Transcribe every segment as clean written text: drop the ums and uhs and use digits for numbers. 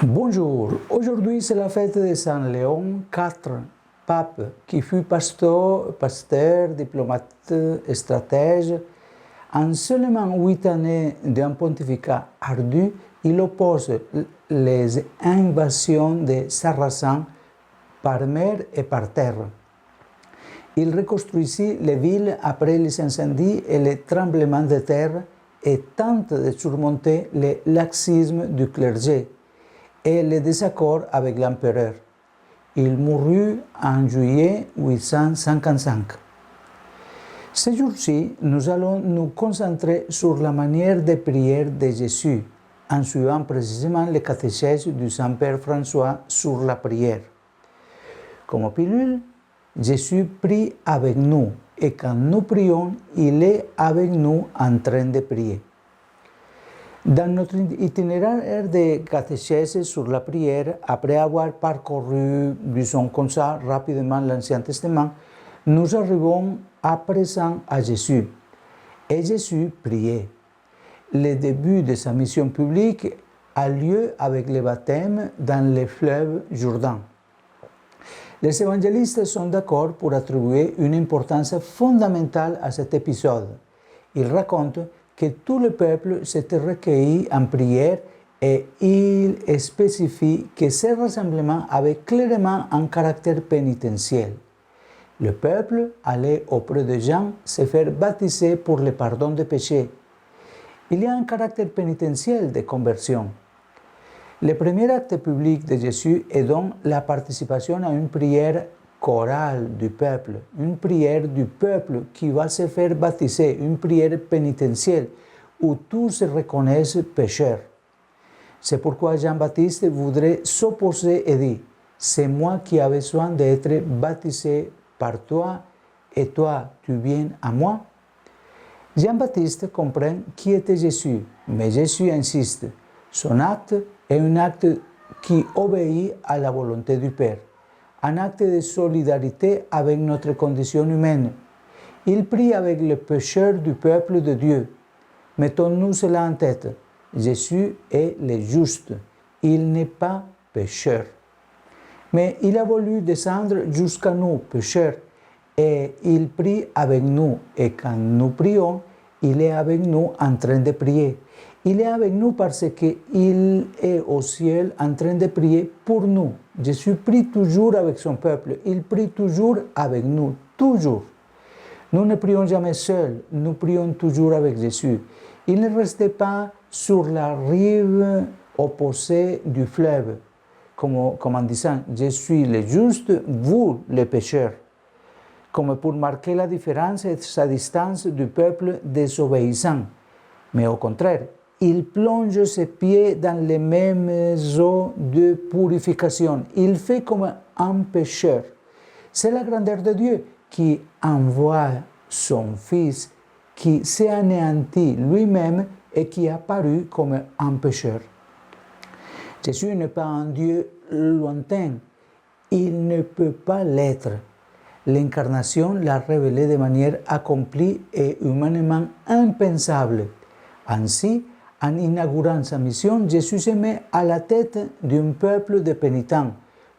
Bonjour, aujourd'hui c'est la fête de Saint Léon IV, pape, qui fut pasteur, diplomate, stratège. En seulement 8 années d'un pontificat ardu, il oppose les invasions des Sarrasins par mer et par terre. Il reconstruisit les villes après les incendies et les tremblements de terre et tente de surmonter le laxisme du clergé et les désaccords avec l'empereur. Il mourut en juillet 855. Ce jour-ci, nous allons nous concentrer sur la manière de prière de Jésus, en suivant précisément le catéchèse du Saint-Père François sur la prière. Comme pilule, Jésus prie avec nous, et quand nous prions, il est avec nous en train de prier. Dans notre itinéraire de catéchèse sur la prière, après avoir parcouru, disons comme ça, rapidement l'Ancien Testament, nous arrivons à présent à Jésus. Et Jésus priait. Le début de sa mission publique a lieu avec le baptême dans le fleuve Jourdain. Les évangélistes sont d'accord pour attribuer une importance fondamentale à cet épisode. Ils racontent que tout le peuple s'était recueilli en prière et il spécifie que ces rassemblements avaient clairement un caractère pénitentiel. Le peuple allait auprès de Jean se faire baptiser pour le pardon des péchés. Il y a un caractère pénitentiel de conversion. Le premier acte public de Jésus est donc la participation à une prière chorale du peuple, une prière du peuple qui va se faire baptiser, une prière pénitentielle où tous se reconnaissent pécheurs. C'est pourquoi Jean-Baptiste voudrait s'opposer et dit « C'est moi qui ai besoin d'être baptisé par toi et toi tu viens à moi ?» Jean-Baptiste comprend qui était Jésus, mais Jésus insiste. Son acte est un acte qui obéit à la volonté du Père, un acte de solidarité avec notre condition humaine. Il prie avec les pécheurs du peuple de Dieu. Mettons-nous cela en tête. Jésus est le juste. Il n'est pas pécheur. Mais il a voulu descendre jusqu'à nous, pécheurs, et il prie avec nous. Et quand nous prions, il est avec nous en train de prier. Il est avec nous parce qu'il est au ciel en train de prier pour nous. Jésus prie toujours avec son peuple. Il prie toujours avec nous, toujours. Nous ne prions jamais seuls, nous prions toujours avec Jésus. Il ne restait pas sur la rive opposée du fleuve, comme en disant « Je suis le juste, vous les pécheurs », comme pour marquer la différence et sa distance du peuple désobéissant. Mais au contraire, il plonge ses pieds dans les mêmes eaux de purification. Il fait comme un pécheur. C'est la grandeur de Dieu qui envoie son Fils, qui s'est anéanti lui-même et qui est apparu comme un pécheur. Jésus n'est pas un Dieu lointain. Il ne peut pas l'être. L'incarnation l'a révélé de manière accomplie et humainement impensable. Ainsi, en inaugurant sa mission, Jésus se met à la tête d'un peuple de pénitents,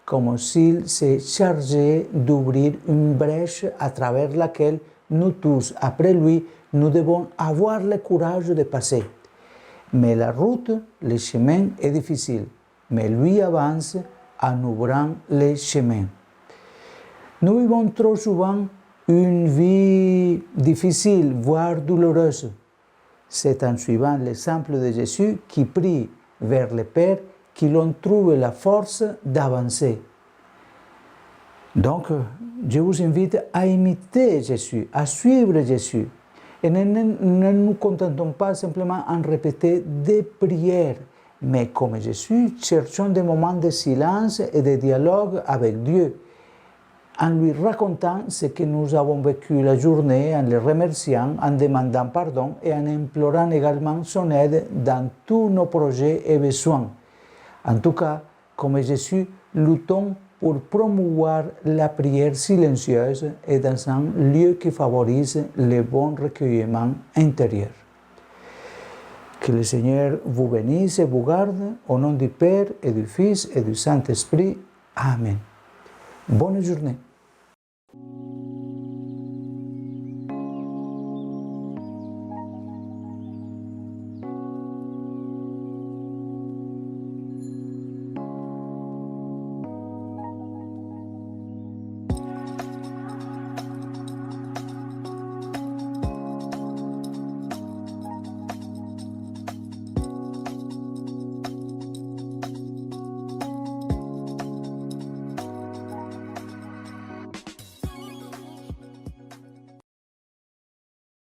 comme s'il se chargeait d'ouvrir une brèche à travers laquelle nous tous, après lui, nous devons avoir le courage de passer. Mais la route, le chemin est difficile, mais lui avance en ouvrant les chemins. Nous vivons trop souvent une vie difficile, voire douloureuse. C'est en suivant l'exemple de Jésus qui prie vers le Père que l'on trouve la force d'avancer. Donc, je vous invite à imiter Jésus, à suivre Jésus. Et ne nous contentons pas simplement en répéter des prières, mais comme Jésus, cherchons des moments de silence et de dialogue avec Dieu, en lui racontant ce que nous avons vécu la journée, en le remerciant, en demandant pardon et en implorant également son aide dans tous nos projets et besoins. En tout cas, comme Jésus, luttons pour promouvoir la prière silencieuse et dans un lieu qui favorise le bon recueillement intérieur. Que le Seigneur vous bénisse et vous garde, au nom du Père et du Fils et du Saint-Esprit. Amen. Bonne journée.